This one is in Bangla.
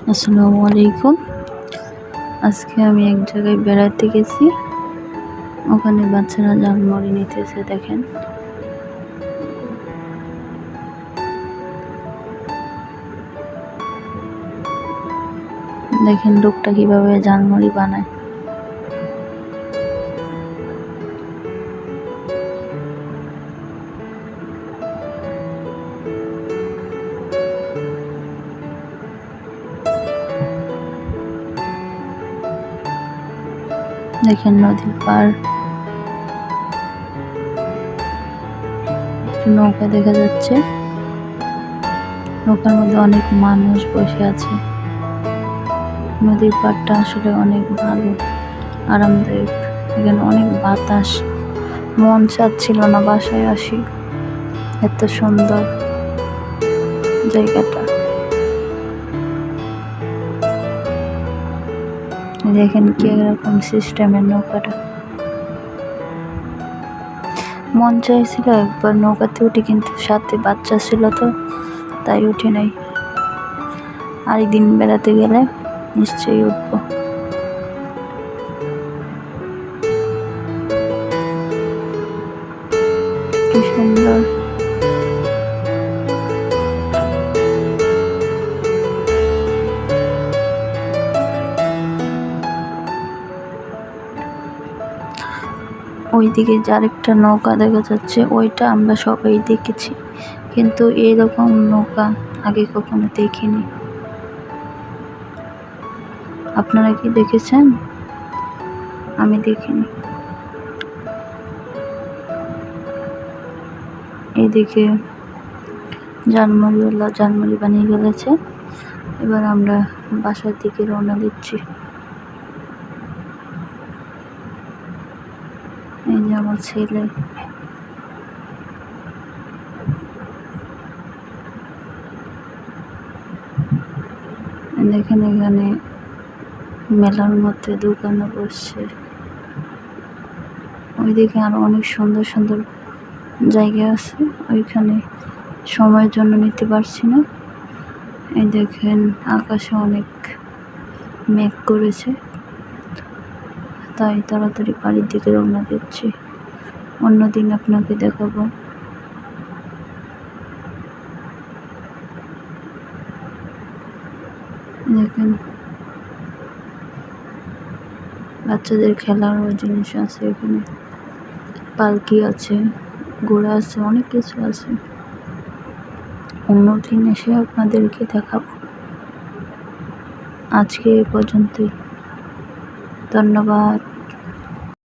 আসসালামু আলাইকুম। আজকে আমি এক জায়গায় বেড়াতে গেছি। ওখানে বাচ্চারা ঝালমুড়ি নিতেছে। দেখেন লোকটা কিভাবে ঝালমুড়ি বানায়। দেখেন নদীর পার, নৌকা দেখা যাচ্ছে। নৌকার মধ্যে অনেক মানুষ বসে আছে। নদীর পাড়টা আসলে অনেক ভালো, আরামদায়ক। এখানে অনেক বাতাস। মন চাচ্ছিল না বাসায় আসি, এত সুন্দর জায়গাটা। দেখেন কি এরকম সিস্টেমের নৌকাটা। মন চাইছিল একবার নৌকাতে উঠি, কিন্তু সাথে বাচ্চা ছিল তো তাই উঠি নাই। আরেকদিন বেড়াতে গেলে নিশ্চয়ই উঠবো। কি সুন্দর। ওইদিকে যার একটা নৌকা দেখা যাচ্ছে, ওইটা আমরা সবাই দেখেছি, কিন্তু এরকম নৌকা আগে কখনো দেখিনি। আপনারা কি দেখেছেন? আমি দেখিনি। এইদিকে জালমুড়িওয়ালা জালমুড়ি বানিয়ে ফেলেছে। এবার আমরা বাসার দিকে রওনা দিচ্ছি। এই যে আমার ছেলে। দেখেন এখানে মেলার মধ্যে দোকানে বসছে। ওইদিকে আরো অনেক সুন্দর সুন্দর জায়গা আছে, ওইখানে সময়ের জন্য নিতে পারছি না। এই দেখেন আকাশে অনেক মেঘ করেছে, তাই তাড়াতাড়ি বাড়ির দিকে রওনা দিচ্ছি। অন্যদিন আপনাকে দেখাবো। দেখেন বাচ্চাদের খেলারও জিনিস আছে এখানে, পালকি আছে, ঘোড়া আছে, অনেক কিছু আছে। অন্যদিন এসে আপনাদেরকে দেখাবো। আজকে এ পর্যন্তই। ধন্যবাদ।